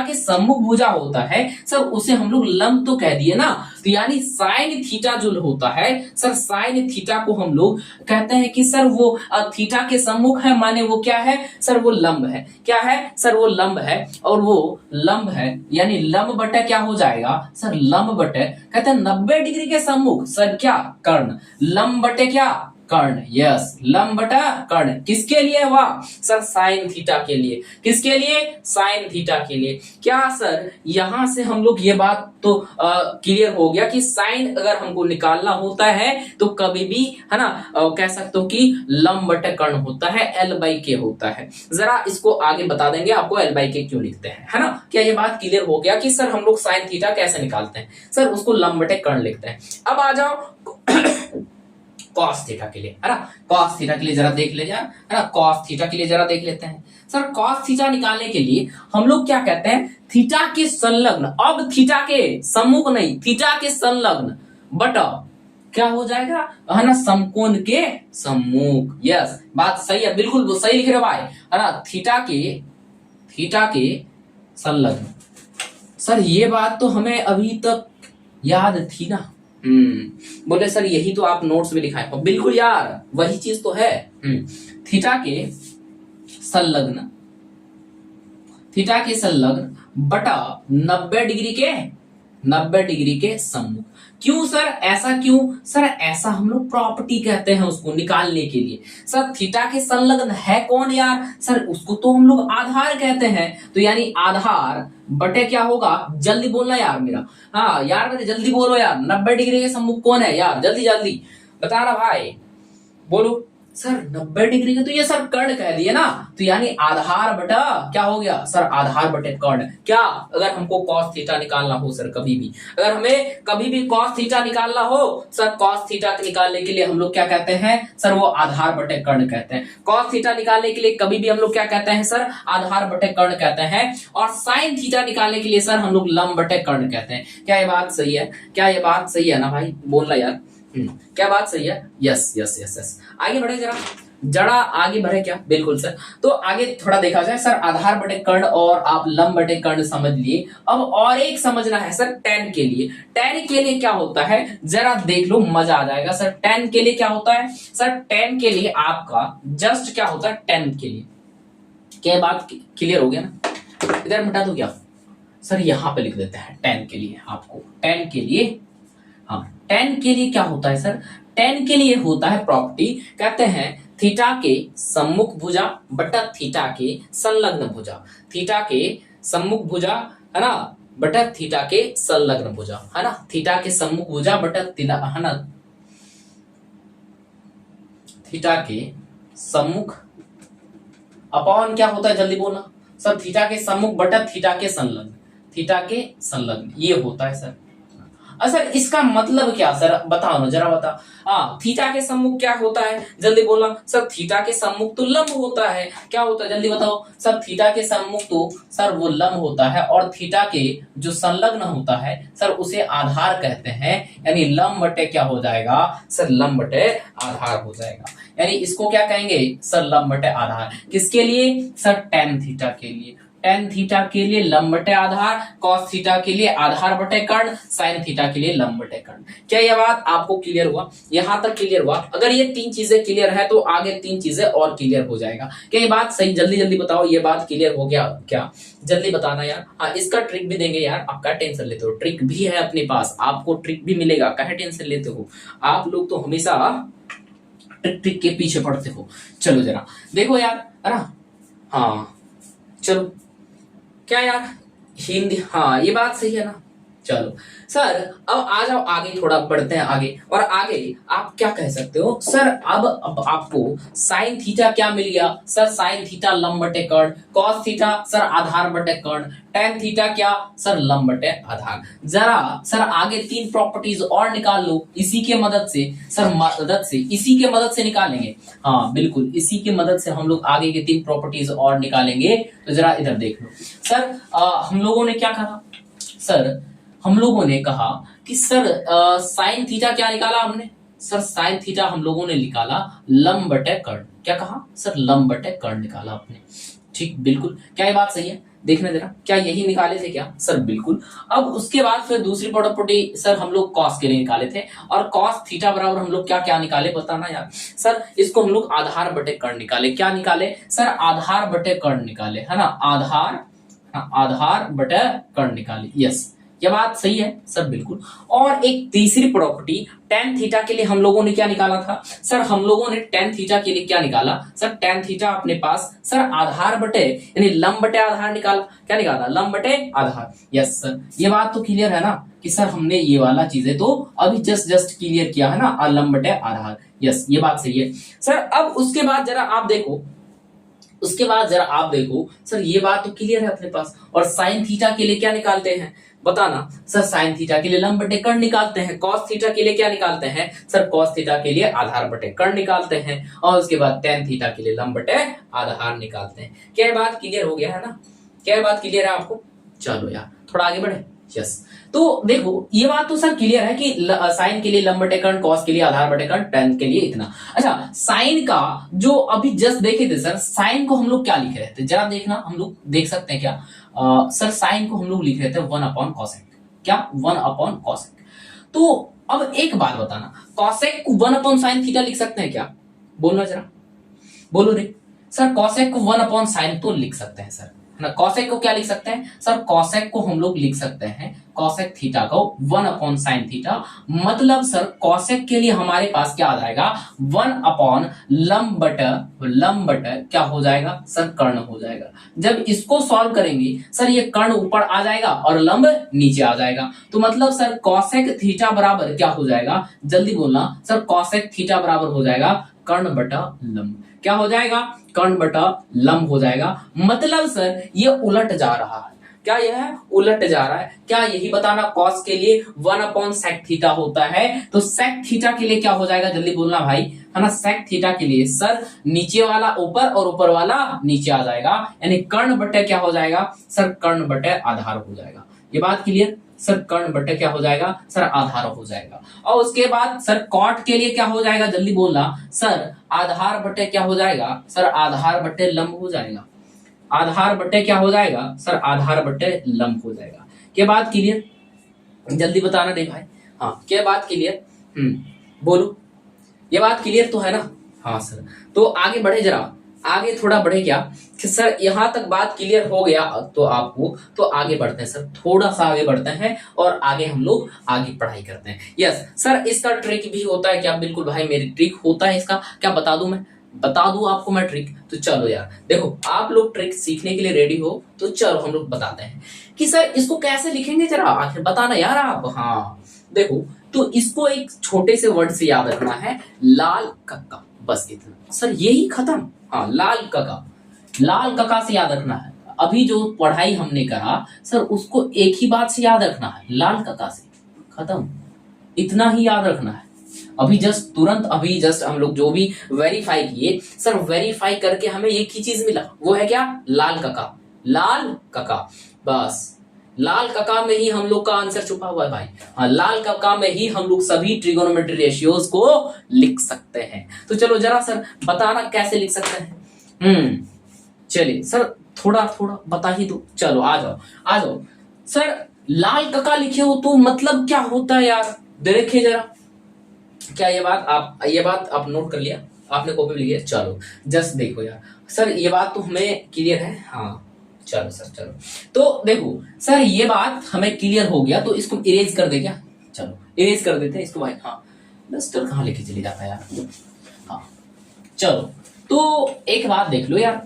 के सम्मुख भुजा होता है सर, उसे हम लोग लंब तो कह दिए ना, तो यानी साइन थीटा जो होता है सर, साइन थीटा को हम लोग कहते हैं कि सर वो थीटा के सम्मुख है, माने वो क्या है सर, वो लंब है। क्या है सर, वो लंब है, और वो लंब है यानी लंब बटे क्या हो जाएगा सर, लंब बटे कहते हैं 90 डिग्री के सम्मुख सर क्या, कर्ण, लंब बटे क्या, कर्ण। यस, लंब बटा कर्ण। किसके लिए हुआ सर, साइन थीटा के लिए। किसके लिए, साइन थीटा के लिए। क्या सर यहां से हम लोग ये बात तो क्लियर हो गया कि साइन अगर हमको निकालना होता है तो कभी भी, है ना, कह सकते हो कि लंब बटे कर्ण होता है, L/K होता है। जरा इसको आगे बता देंगे आपको L/K क्यों लिखते हैं, है ना। क्या ये बात क्लियर हो गया कि सर हम लोग साइन थीटा कैसे निकालते हैं, सर उसको लंब बटे कर्ण लिखते हैं। अब आ जाओ कॉस थीटा के लिए, है ना, कॉस थीटा के लिए जरा देख ले यार, है ना, कॉस थीटा के लिए जरा देख लेते हैं। सर कॉस थीटा निकालने के लिए हम लोग क्या कहते हैं, थीटा के संलग्न, अब थीटा के सम्मुख नहीं, थीटा के संलग्न बटा क्या हो जाएगा, है ना, समकोण के सम्मुख। यस, बात सही है, बिल्कुल वो सही लिख रहे भाई, है ना, थीटा के संलग्न। सर ये बात तो हमें अभी तक याद थी ना। बोले सर यही तो आप नोट्स में लिखाए, बिल्कुल यार वही चीज तो है। थीटा के संलग्न बटा 90 डिग्री के सम्मुख। क्यों सर, ऐसा क्यों सर, ऐसा हम लोग प्रॉपर्टी कहते हैं उसको निकालने के लिए। सर थीटा के संलग्न है कौन यार, सर उसको तो हम लोग आधार कहते हैं, तो यानी आधार बटे क्या होगा, जल्दी बोलना यार मेरा, हाँ यार मेरे जल्दी बोलो यार, 90 डिग्री के सम्मुख कौन है यार, जल्दी जल्दी बताना भाई, बोलो। सर 90 डिग्री का तो ये सर कर्ण कह दिए ना, तो यानी आधार बटा क्या हो गया सर, आधार बटे कर्ण। क्या अगर हमको कॉस थीटा निकालना हो सर, कभी भी अगर हमें कभी भी कॉस थीटा निकालना हो सर, कॉस थीटा निकालने के लिए हम लोग क्या कहते हैं सर, वो आधार बटे कर्ण कहते हैं। कॉस थीटा निकालने के लिए कभी भी हम लोग क्या कहते हैं सर, आधार बटे कर्ण कहते हैं। और साइन थीटा निकालने के लिए सर हम लोग लंब बटे कर्ण कहते हैं। क्या ये बात सही है, क्या ये बात सही है ना भाई, बोलना यार, क्या बात सही है। यस यस यस यस, आगे बढ़े जरा आगे बढ़े क्या, बिल्कुल सर। तो आगे थोड़ा देखा जाए सर, आधार बटे कर्ण और आप लंब बटे कर्ण समझ लिए। अब और एक समझना है सर tan के लिए। tan के लिए क्या होता है जरा देख लो, मजा आ जाएगा सर। tan के लिए क्या होता है सर, tan के लिए आपका जस्ट क्या होता है, tan के लिए, क्या बात क्लियर हो गया ना। इधर मिटा दो क्या सर, यहां पे लिख देते हैं tan के लिए आपको, tan के लिए, हाँ tan के लिए क्या होता है सर, tan के लिए होता है प्रॉपर्टी, कहते हैं थीटा के सम्मुख भुजा बटा थीटा के संलग्न भुजा। थीटा के सम्मुख भुजा, है ना, बटा थीटा के संलग्न भुजा, है ना, थीटा के सम्मुख भुजा बटा है ना, थीटा के सम्मुख अपॉन क्या होता है, जल्दी बोलना सर, थीटा के सम्मुख बटा थीटा के संलग्न, थीटा के संलग्न ये होता है सर। सर इसका मतलब क्या सर, बताओ ना जरा बता। थीटा के सम्मुख क्या होता है, जल्दी बोलना सर, थीटा के सम्मुख तो लंब होता है। क्या होता है जल्दी बताओ सर, थीटा के सम्मुख तो सर वो लंब होता है, और थीटा के जो संलग्न होता है सर उसे आधार कहते हैं, यानी लंब बटे क्या हो जाएगा सर, लंब बटे आधार हो जाएगा। यानी इसको क्या कहेंगे सर, लंब बटे आधार। किसके लिए सर, tan थीटा के लिए। टेन थीटा के लिए लंब बटे आधार, कॉस थीटा के लिए आधार बटे कर्ण, साइन थीटा के लिए लंब बटे कर्ण। क्या यह बात आपको क्लियर हुआ? यहां तक क्लियर हुआ? अगर ये तीन चीजें क्लियर है तो आगे तीन चीजें और क्लियर हो जाएगा। क्या ये बात सही? जल्दी जल्दी बताओ, ये बात क्लियर हो गया क्या? जल्दी बताना यार। हाँ, इसका ट्रिक भी देंगे यार, आप क्या टेंशन लेते हो? ट्रिक भी है अपने पास, आपको ट्रिक भी मिलेगा, काहे टेंशन लेते हो? आप लोग तो हमेशा ट्रिक के पीछे पड़ते हो। चलो जरा देखो यार, है ना? हाँ चलो, क्या यार हिंदी, हाँ ये बात सही है ना? चलो सर, अब आ जाओ आगे, थोड़ा बढ़ते हैं आगे। और आगे आप क्या कह सकते हो सर? अब आपको साइन थीटा क्या मिल गया सर? साइन थीटा लंब बटे कर्ण, कॉस थीटा सर आधार बटे कर्ण, टेन थीटा क्या सर? लंब बटे आधार। जरा सर आगे तीन प्रॉपर्टीज और निकाल लो इसी के मदद से सर, इसी के मदद से निकालेंगे। हाँ बिल्कुल, इसी की मदद से हम लोग आगे के तीन प्रॉपर्टीज और निकालेंगे। तो जरा इधर देख लो सर, हम लोगों ने क्या कहा सर? हम लोगों ने कहा कि सर साइन थीटा क्या निकाला हमने? सर साइन थीटा हम लोगों ने निकाला लंब बटे कर्ण। क्या कहा सर? लंब बटे कर्ण निकाला आपने। ठीक, बिल्कुल। क्या ये बात सही है? देखना जरा, क्या यही निकाले थे क्या सर? बिल्कुल। अब उसके बाद फिर दूसरी प्रॉपर्टी सर हम लोग कॉस के लिए निकाले थे, और कॉस थीटा बराबर हम लोग क्या क्या निकाले बताना यार सर? इसको हम लोग आधार बटे कर्ण निकाले। क्या निकाले सर? आधार बटे कर्ण निकाले, है ना? आधार बटे कर्ण निकाले। यस, यह बात सही है सर, बिल्कुल। और एक तीसरी प्रॉपर्टी टेन थीटा के लिए हम लोगों ने क्या निकाला था सर? हम लोगों ने टेन थीटा के लिए क्या निकाला सर? टेन थीटा अपने पास सर आधार बटे यानी लंब बटे आधार निकाला। क्या निकाला? लंब बटे आधार। यस सर, ये बात तो क्लियर है ना कि सर हमने ये वाला चीजें तो अभी जस्ट क्लियर किया है ना, लंब बटे आधार। यस, ये बात सही है सर। अब उसके बाद जरा आप देखो सर, ये बात तो क्लियर है अपने पास। और साइन थीटा के लिए क्या निकालते हैं बताना सर? साइन थीटा के लिए लंब बटे कर्ण निकालते हैं। कॉस थीटा के लिए क्या निकालते हैं सर? कॉस थीटा के लिए आधार बटे कर्ण निकालते हैं। और उसके बाद टेन थीटा के लिए लंब बटे आधार निकालते हैं। क्या ये बात क्लियर हो गया है ना? क्या ये बात क्लियर है आपको? चलो यार थोड़ा आगे बढ़े। यस, तो देखो ये बात तो सर क्लियर है कि साइन के लिए लंब बटे कर्ण, कॉस के लिए आधार बटे कर्ण, टेन के लिए इतना। अच्छा, साइन का जो अभी जस्ट देखे थे सर, साइन को हम लोग क्या लिख रहे थे जरा देखना, हम लोग देख सकते हैं क्या सर? साइन को हम लोग लिख रहे थे 1/cosec। क्या? 1/cosec। तो अब एक बात बताना, cosec को 1/sin थीटा लिख सकते हैं क्या? बोलना जरा, बोलो रे सर। cosec को 1/sin तो लिख सकते हैं सर, है ना? cosec को क्या लिख सकते हैं सर? cosec को हम लोग लिख सकते हैं cosec थीटा को 1/sin थीटा। मतलब सर cosec के लिए हमारे पास क्या आ जाएगा? 1/ लंब बटे क्या हो जाएगा सर? कर्ण हो जाएगा। जब इसको सॉल्व करेंगे सर, ये कर्ण ऊपर आ जाएगा और लंब नीचे आ जाएगा। तो मतलब सर cosec थीटा बराबर क्या हो जाएगा? जल्दी बोलना सर। cosec थीटा बराबर हो जाएगा कर्ण बटा लंब। क्या हो जाएगा? कर्ण बटा लंब हो जाएगा। मतलब सर ये उलट जा रहा है। क्या यह उलट जा रहा है? क्या यही बताना कॉस के लिए 1/sec थीटा होता है, तो sec थीटा के लिए क्या हो जाएगा? जल्दी बोलना भाई, है ना? sec थीटा के लिए सर नीचे वाला ऊपर और ऊपर वाला नीचे आ जाएगा, यानी कर्ण बटे क्या हो जाएगा सर? कर्ण बटे आधार हो जाएगा। ये बात क्लियर सर? कर्ण बटे क्या हो जाएगा सर? आधार हो जाएगा। और उसके बाद सर कॉट के लिए क्या हो जाएगा? जल्दी बोलना सर। आधार बटे क्या हो जाएगा सर? आधार बटे लंब हो जाएगा। आधार बटे क्या हो जाएगा सर? आधार बटे लंब हो जाएगा। क्या बात क्लियर? जल्दी बताना रे भाई। हाँ, क्या बात क्लियर? बोलो, ये बात क्लियर तो है ना? हाँ सर, तो आगे बढ़े जरा, आगे थोड़ा बढ़े क्या कि सर यहां तक बात क्लियर हो गया तो आपको, तो आगे बढ़ते हैं सर, थोड़ा सा आगे बढ़ते हैं और आगे हम लोग आगे पढ़ाई करते हैं। यस सर, इसका ट्रिक भी होता है क्या? बिल्कुल भाई, मेरी ट्रिक होता है इसका। क्या बता दूं मैं? बता दूं आपको मैं ट्रिक? तो चलो यार देखो, आप लोग ट्रिक सीखने के लिए रेडी हो तो चलो हम लोग बताते हैं कि सर इसको कैसे लिखेंगे, जरा आखिर बताना यार आप। हाँ देखो, तो इसको एक छोटे से वर्ड से याद रखना है, लाल कक्का, बस इतना सर, यही खत्म। हाँ, लाल कका से याद रखना है। अभी जो पढ़ाई हमने करा सर, उसको एक ही बात से याद रखना है, लाल कका से, खत्म, इतना ही याद रखना है। अभी जस्ट हम लोग जो भी वेरीफाई किए सर, वेरीफाई करके हमें एक ही चीज मिला, वो है क्या? लाल कका। बस लाल कका में ही हम लोग का आंसर छुपा हुआ है भाई। हाँ, लाल कका में ही हम लोग सभी ट्रिगोनोमेट्री रेशियोज को लिख सकते हैं। तो चलो जरा सर बताना कैसे लिख सकते हैं। चलिए सर, थोड़ा थोड़ा बता ही दो। चलो आ जाओ आ जाओ। सर लाल कका लिखे हो तो मतलब क्या होता है यार, देखे जरा। क्या ये बात आप नोट कर लिया, आपने कॉपी में लिया? चलो जस्ट देखो यार सर, ये बात तो हमें क्लियर है। हाँ चलो सर चलो, तो देखो सर ये बात हमें क्लियर हो गया, तो इसको इरेज कर दे क्या? चलो इरेज कर देते हैं इसको भाई। हाँ डस्टर कहाँ लेके चले जाता है यार। हाँ चलो, तो एक बात देख लो यार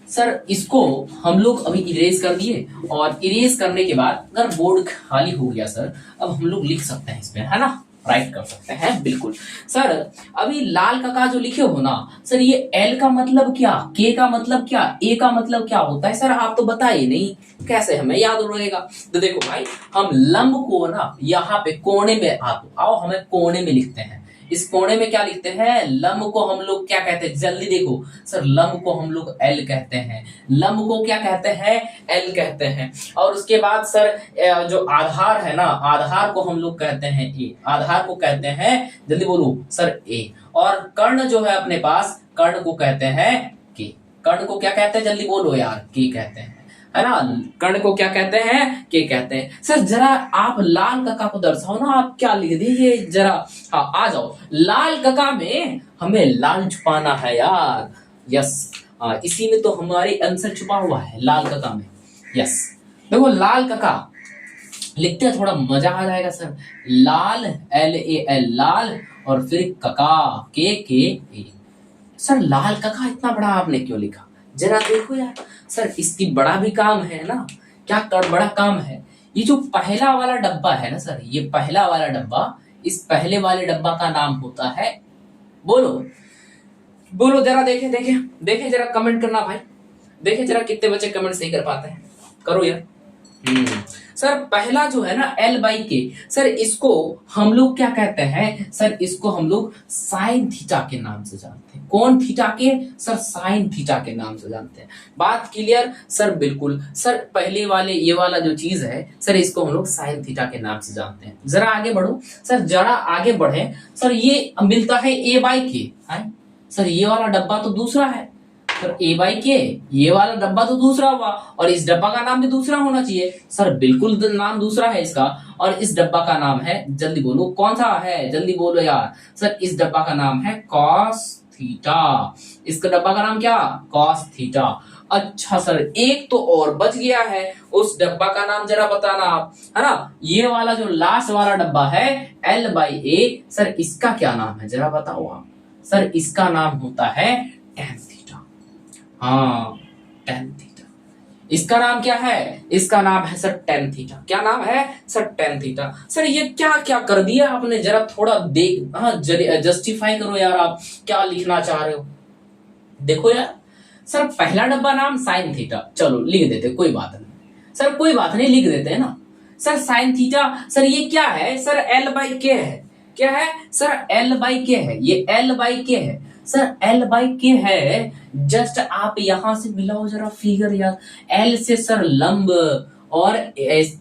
सर, इसको हम लोग अभी इरेज कर दिए, और इरेज करने के बाद अगर बोर्ड खाली हो गया सर, अब हम लोग लिख सकते हैं इसमें, है ना, राइट कर सकते हैं बिल्कुल। सर अभी लाल कका जो लिखे हो ना सर, ये एल का मतलब क्या, के का मतलब क्या, ए का मतलब क्या होता है सर, आप तो बताइए नहीं, कैसे हमें याद रहेगा? तो देखो भाई, हम लंब को ना यहाँ पे कोने में आओ हमें कोने में लिखते हैं। इस कोने में क्या लिखते हैं? लंब को हम लोग क्या कहते हैं? जल्दी देखो सर, लंब को हम लोग एल कहते हैं। लंब को क्या कहते हैं? एल कहते हैं। और उसके बाद सर जो आधार है ना, आधार को हम लोग कहते हैं ए। आधार को कहते हैं, जल्दी बोलो सर, ए। और कर्ण जो है अपने पास, कर्ण को कहते हैं के। कर्ण को क्या कहते हैं? जल्दी बोलो यार, के कहते हैं, है ना। कर्ण को क्या कहते हैं? के कहते हैं। सर जरा आप लाल कका को दर्शाओ ना, आप क्या लिख दिए जरा। हाँ आ जाओ, लाल कका में हमें लाल छुपाना है यार। यस, इसी में तो हमारी आंसर छुपा हुआ है, लाल कका में। यस देखो, लाल कका लिखते हैं, थोड़ा मजा आ जाएगा सर। लाल, LAL लाल, और फिर कका, KKA। सर लाल कका इतना बड़ा आपने क्यों लिखा? जरा देखो यार सर, इसकी बड़ा भी काम है ना। क्या कर बड़ा काम है? ये जो पहला वाला डब्बा है ना सर, ये पहला वाला डब्बा, इस पहले वाले डब्बा का नाम होता है, बोलो बोलो जरा, देखे देखे देखे जरा, कमेंट करना भाई, देखे जरा कितने बच्चे कमेंट सही कर पाते हैं, करो यार। सर पहला जो है ना L/K, सर इसको हम लोग क्या कहते हैं? सर इसको हम लोग साइन थीटा के नाम से जानते हैं। कौन थीटा के? सर साइन थीटा के नाम से जानते हैं। बात क्लियर सर? बिल्कुल सर, पहले वाले ये वाला जो चीज है सर, इसको हम लोग साइन थीटा के नाम से जानते हैं। जरा आगे बढ़ो सर, जरा आगे बढ़े सर, ये मिलता है A/K है सर, ये वाला डब्बा तो दूसरा है सर, A/K, ये वाला डब्बा तो दूसरा हुआ, और इस डब्बा का नाम भी दूसरा होना चाहिए सर, बिल्कुल नाम दूसरा है इसका। और इस डब्बा का नाम है, जल्दी बोलो कौन सा है, जल्दी बोलो यार सर, इस डब्बा का नाम है कॉस थीटा। इसका डब्बा का नाम क्या? Cos theta. अच्छा सर, एक तो और बच गया है, उस डब्बा का नाम जरा बताना आप, है ना। ये वाला जो लास्ट वाला डब्बा है L/A, सर इसका क्या नाम है जरा बताओ आप। सर इसका नाम होता है tan थीटा। हाँ tan थीटा, इसका नाम क्या है? इसका नाम है सर tan थीटा। क्या नाम है सर? tan theta. सर ये क्या क्या कर दिया आपने, जरा थोड़ा देख, हाँ जस्टिफाई करो यार, आप क्या लिखना चाह रहे हो। देखो यार सर, पहला डब्बा नाम साइन थीटा, चलो लिख देते, कोई बात नहीं सर, कोई बात नहीं, लिख देते हैं ना सर साइन थीटा। सर ये क्या है सर? L/K है। क्या है सर? L/K है, ये L/K है सर, L/K है। जस्ट आप यहां से मिलाओ जरा फिगर यार, L से सर लंब, और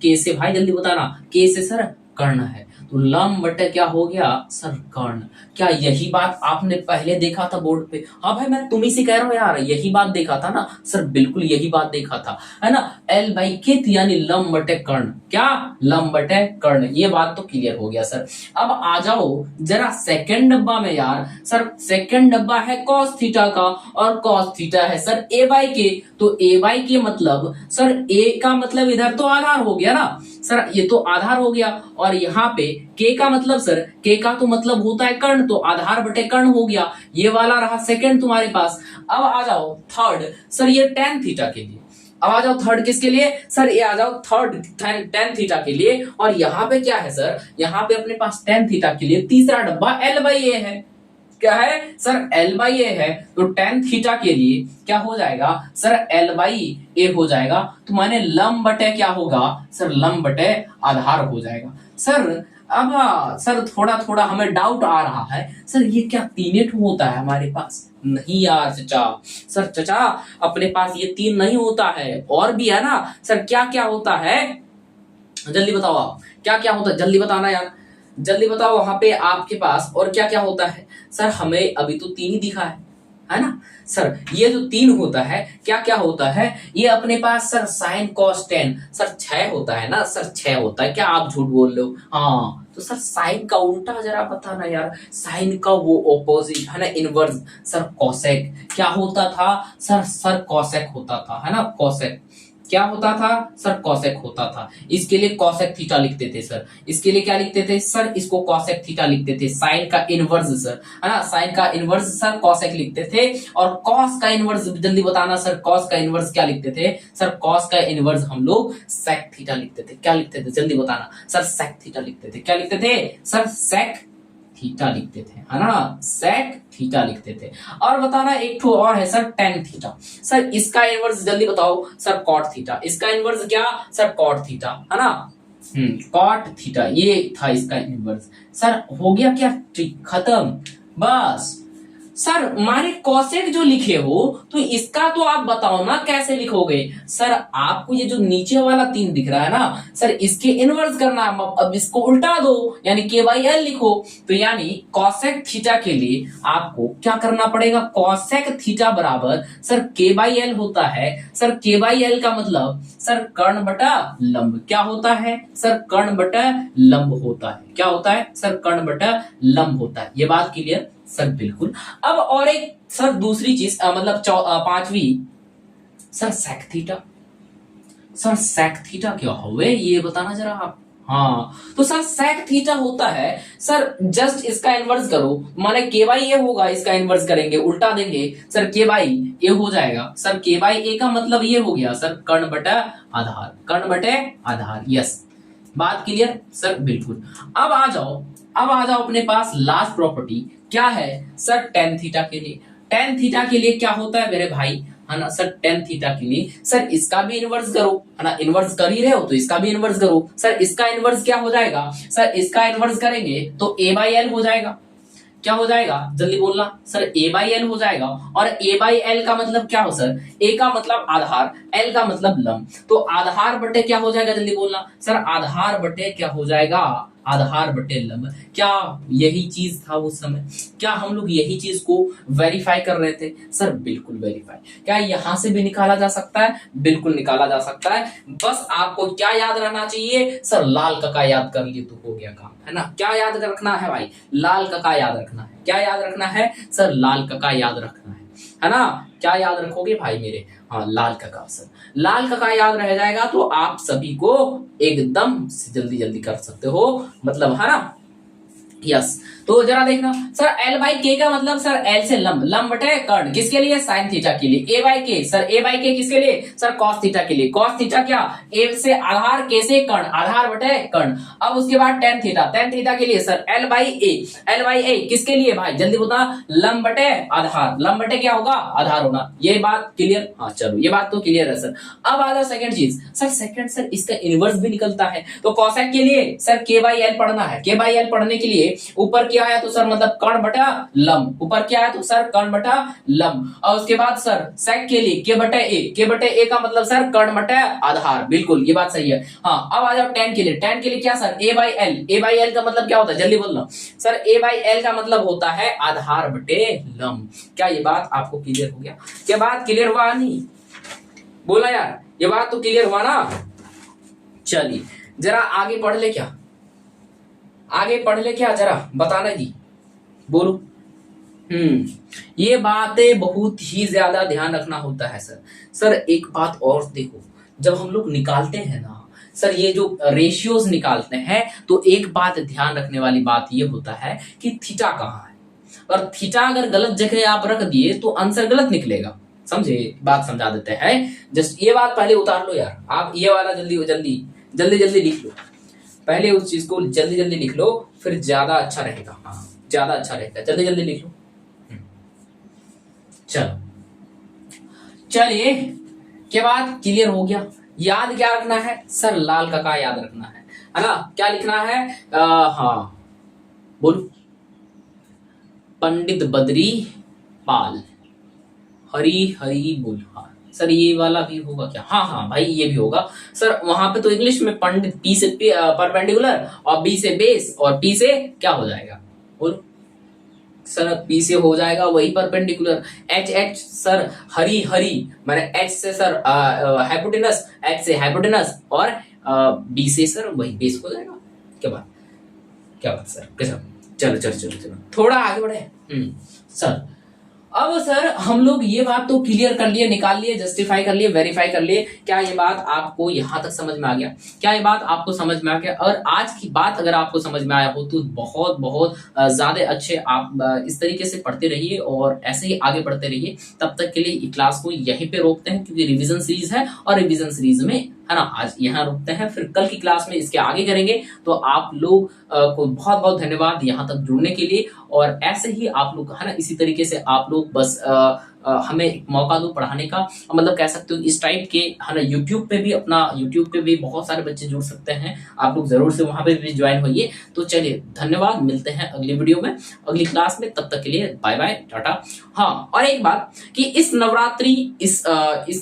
K से भाई जल्दी बताना, K से सर कर्ण है, तो लंब बटे क्या हो गया सर? कर्ण। क्या यही बात आपने पहले देखा था बोर्ड पे? हाँ भाई मैं तुम्ही से कह रहा हूँ यार, यही बात देखा था ना सर, बिल्कुल यही बात देखा था, है ना। L/K यानी लंब बटे कर्ण। क्या? लंब बटे कर्ण। ये बात तो क्लियर हो गया सर। अब आ जाओ जरा सेकंड डब्बा में यार। सर सेकंड डब्बा है कॉस थीटा का, और कॉस थीटा है सर A/K, तो A/K मतलब सर, A का मतलब इधर तो आधार हो गया ना सर, ये तो आधार हो गया, और यहाँ पे K का मतलब सर, K का तो मतलब होता है कर्ण, तो आधार बटे कर्ण हो गया। ये वाला रहा सेकंड तुम्हारे पास। अब आ जाओ थर्ड, सर ये tan थीटा के लिए। अब आ जाओ थर्ड किसके लिए? सर ये आ जाओ थर्ड tan थीटा के लिए, और यहाँ पे क्या है सर? यहाँ पे अपने पास tan थीटा के लिए तीसरा डब्बा L/A है। क्या है सर? L/A है, तो tan थीटा के लिए क्या हो जाएगा सर? L/A हो जाएगा, तो माने लंब बटे क्या होगा सर? लंब बटे आधार हो जाएगा सर। अब सर थोड़ा थोड़ा हमें डाउट आ रहा है सर, ये क्या तीन होता है हमारे पास? नहीं यार चचा, सर चचा अपने पास ये तीन नहीं होता है, और भी है ना सर। क्या क्या होता है जल्दी बताओ आप, क्या क्या होता है जल्दी बताना यार, जल्दी बताओ। वहां पे आपके पास और क्या क्या होता है सर? हमें अभी तो तीन ही दिखा है, है ना सर। ये जो 3 होता है क्या क्या होता है, ये अपने पास sir sine cos tan sir 6 होता है ना सर, 6 होता है। क्या आप झूठ बोल रहे हो? हाँ तो सर साइन का उल्टा जरा बताना यार, साइन का वो ऑपोजिट है ना, इनवर्स सर कॉसेक क्या होता था सर, सर कॉसेक होता था है ना, कॉसेक क्या होता था सर, कॉसेक होता था। इसके लिए कॉसेक थीटा लिखते थे सर, इसके लिए क्या लिखते थे सर, इसको कॉसेक थीटा लिखते थे। साइन का इनवर्स सर है ना, साइन का इनवर्स सर कॉसेक लिखते थे। और कॉस का इनवर्स जल्दी बताना सर, कॉस का इनवर्स क्या लिखते थे सर, कॉस का इनवर्स हम लोग सेक थीटा लिखते थे। क्या लिखते थे जल्दी बताना सर, सेक थीटा लिखते थे। क्या लिखते थे सर, सेक थीटा लिखते थे है ना, सेक थीटा लिखते थे। और बताना एक ठो और है सर, टेन थीटा। सर इसका इनवर्स जल्दी बताओ सर, कॉट थीटा। इसका इनवर्स क्या सर, कॉट थीटा है ना, कॉट थीटा ये था इसका इनवर्स। सर हो गया क्या, ट्रिक खत्म बस। सर माने कॉसेक जो लिखे हो तो इसका तो आप बताओ ना कैसे लिखोगे। सर आपको ये जो नीचे वाला 3 दिख रहा है ना सर, इसके इनवर्स करना। अब इसको उल्टा दो यानी के बाई एल लिखो। तो यानी कॉसेक थीटा के लिए आपको क्या करना पड़ेगा, कॉसेक थीटा बराबर सर के बाई एल होता है। सर के बाई एल का मतलब सर कर्ण बटा लंब। क्या होता है सर, कर्ण बटा लंब होता है। क्या होता है सर, कर्ण बटा लंब होता है। ये बात क्लियर सर, बिल्कुल। अब और एक सर दूसरी चीज मतलब 5वीं sir, sec theta. Sir sec theta क्या हुए ये बताना जरा आप। हाँ तो सर सेक थीटा होता है सर, जस्ट इसका इनवर्स करो, माने के बाई ए होगा, इसका इनवर्स करेंगे उल्टा देंगे सर, के बाई ए हो जाएगा। सर के बाई ए का मतलब ये हो गया सर, कर्ण बटा आधार, कर्ण बटे आधार। यस बात क्लियर सर, बिल्कुल। अब आ जाओ अपने पास लास्ट प्रॉपर्टी क्या है सर, टेन थीटा के लिए। टेन थीटा के लिए क्या होता है मेरे भाई है ना सर, टेन थीटा के लिए सर इसका भी इनवर्स करो है ना, इनवर्स कर ही रहे हो तो इसका भी इनवर्स करो। सर इसका इनवर्स क्या हो जाएगा सर, इसका इनवर्स करेंगे तो ए बाई एल हो जाएगा। क्या हो जाएगा जल्दी बोलना सर, ए बाई एल हो जाएगा। और ए बाई एल का मतलब क्या हो सर, ए का मतलब आधार, एल का मतलब लंब। तो आधार बटे क्या हो जाएगा जल्दी बोलना सर, आधार बटे क्या हो जाएगा, आधार बटे लंब। क्या यही चीज था उस समय, क्या हम लोग यही चीज को वेरीफाई कर रहे थे सर, बिल्कुल वेरीफाई। क्या यहां से भी निकाला जा सकता है, बिल्कुल निकाला जा सकता है। बस आपको क्या याद रहना चाहिए सर, लाल कका याद कर लिए तो हो गया काम है ना। क्या याद रखना है भाई, लाल कका याद रखना है। क्या याद रखना है सर, लाल कका याद रखना है ना। क्या याद रखोगे भाई मेरे, हाँ लाल कका सर, लाल कका याद रह जाएगा तो आप सभी को एकदम जल्दी जल्दी कर सकते हो, मतलब है ना। यस तो जरा देखना सर, एल बाई के का मतलब सर एल से लंब, लंब बटे कर्ण, किसके लिए साइन थीटा के लिए। ए बाई के सर, ए बाई के किसके लिए सर, कॉस थीटा के लिए। कॉस थीटा क्या, ए से आधार, के से कर्ण, आधार बटे कर्ण। अब उसके बाद टेन थीटा, टेन थीटा के लिए sir L by A, L by A किसके लिए भाई जल्दी बता, लंब बटे आधार, लंब बटे क्या होगा आधार होना। ये बात क्लियर, हाँ चलो ये बात तो क्लियर है सर। अब आ जाओ सेकंड चीज सर, सेकंड सर इसका इनवर्स भी निकलता है। तो कॉसेक के लिए सर के बाई एल पढ़ना है। के बाई एल पढ़ने के लिए ऊपर क्या आया तो सर मतलब कर्ण बटा लंब, ऊपर क्या आया तो सर कर्ण बटा लंब। और उसके बाद सर सेक के लिए के बटे ए, के बटे ए का मतलब सर कर्ण बटा आधार, बिल्कुल ये बात सही है। हाँ अब आ जाओ टेन के लिए, टेन के लिए क्या sir, A by L, A by L का मतलब क्या होता है जल्दी बोलना सर, ए बाई एल का मतलब होता है आधार बटे लंब। क्या ये बात आपको क्लियर हो गया, क्या बात क्लियर हुआ नहीं, बोला यार ये बात तो क्लियर हुआ ना। चलिए जरा आगे पढ़ ले, क्या आगे पढ़ ले क्या जरा बताना जी, बोलो। ये बातें बहुत ही ज्यादा ध्यान रखना होता है सर। सर एक बात और देखो, जब हम लोग निकालते हैं ना सर, ये जो रेशियोज निकालते हैं तो एक बात ध्यान रखने वाली बात ये होता है कि थीटा कहाँ है, और थीटा अगर गलत जगह आप रख दिए तो आंसर गलत निकलेगा, समझे। बात समझा देते हैं, जस्ट ये बात पहले उतार लो यार, आप ये वाला जल्दी जल्दी जल्दी जल्दी लिख लो, पहले उस चीज को जल्दी जल्दी लिख लो, फिर ज्यादा अच्छा रहेगा। हाँ ज्यादा अच्छा रहेगा, जल्दी जल्दी लिख लो। चलो चलिए के बाद क्लियर हो गया। याद क्या रखना है सर, लाल कका याद रखना है ना। क्या लिखना है, हाँ बोलो, पंडित बद्री पाल, हरी हरी बोल। हाँ सर ये वाला भी होगा क्या, हाँ हाँ भाई ये भी होगा सर। वहां पे तो इंग्लिश में पंडित, पी से परपेंडिकुलर और बी से बेस और पी से क्या हो जाएगा बोलो सर पी से हो जाएगा वही perpendicular. H H sir Hari Hari, मैंने एच से सर हाइपोटेनस, एच से हाइपोटेनस, और बी से सर वही बेस हो जाएगा। क्या बात, क्या बात सर, कैसा, चलो चलो चलो चलो थोड़ा आगे बढ़े। सर अब सर हम लोग ये बात तो क्लियर कर लिए, निकाल लिए, जस्टिफाई कर लिए, वेरीफाई कर लिए। क्या ये बात आपको यहां तक समझ में आ गया? क्या ये बात आपको समझ में आ गया? और आज की बात अगर आपको समझ में आया हो तो बहुत बहुत ज्यादा अच्छे। आप इस तरीके से पढ़ते रहिए और ऐसे ही आगे बढ़ते रहिए। तब तक के लिए क्लास को यहीं पे रोकते हैं क्योंकि रिवीजन सीरीज है, और रिवीजन सीरीज में है ना आज यहाँ रुकते हैं, फिर कल की क्लास में इसके आगे करेंगे। तो आप लोग को बहुत बहुत धन्यवाद यहाँ तक जुड़ने के लिए। और ऐसे ही आप लोग है ना इसी तरीके से आप लोग बस हमें एक मौका दो पढ़ाने का, मतलब कह सकते हो इस टाइप के है ना। यूट्यूब पे भी अपना, यूट्यूब पे भी बहुत सारे बच्चे जुड़ सकते हैं, आप लोग जरूर से वहां पे भी ज्वाइन होइए। तो चलिए धन्यवाद, मिलते हैं अगली वीडियो में, अगली क्लास में। तब तक के लिए बाय बाय, टाटा। हाँ और एक बात कि इस नवरात्रि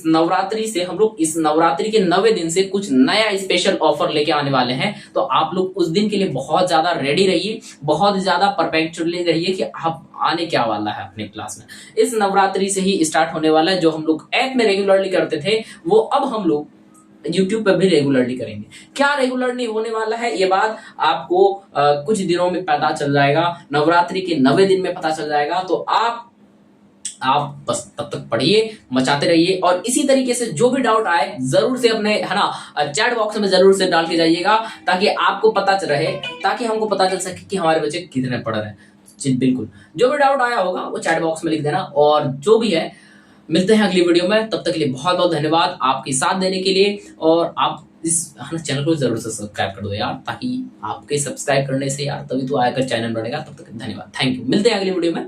नवरात्रि से हम लोग, इस नवरात्रि के 90 दिन से कुछ नया स्पेशल ऑफर लेके आने वाले हैं। तो आप लोग उस दिन के लिए बहुत ज्यादा रेडी रहिए, बहुत ज्यादा परफेक्चुअली रहिए कि आप आने क्या वाला है अपने क्लास में। इस नवरात्रि से ही स्टार्ट होने वाला है। जो हम लोग ऐप में रेगुलरली करते थे वो अब हम लोग यूट्यूब पे भी रेगुलरली करेंगे। क्या रेगुलरली होने वाला है ये बात आपको कुछ दिनों में पता चल जाएगा, नवरात्रि के 90 दिन में पता चल जाएगा। तो आप बस तब तक पढ़िए, मचाते रहिए, और इसी तरीके से जो भी डाउट आए जरूर से अपने है ना चैट बॉक्स में जरूर से डाल के जाइएगा, ताकि आपको पता चल रहे, ताकि हमको पता चल सके कि हमारे बच्चे कितने पढ़ रहे हैं। जी बिल्कुल, जो भी डाउट आया होगा वो चैट बॉक्स में लिख देना। और जो भी है मिलते हैं अगली वीडियो में, तब तक के लिए बहुत बहुत धन्यवाद आपके साथ देने के लिए। और आप इस चैनल को जरूर से सब्सक्राइब कर दो यार, ताकि आपके सब्सक्राइब करने से यार तभी तो आकर चैनल बढ़ेगा। तब तक धन्यवाद, थैंक यू, मिलते हैं अगली वीडियो में।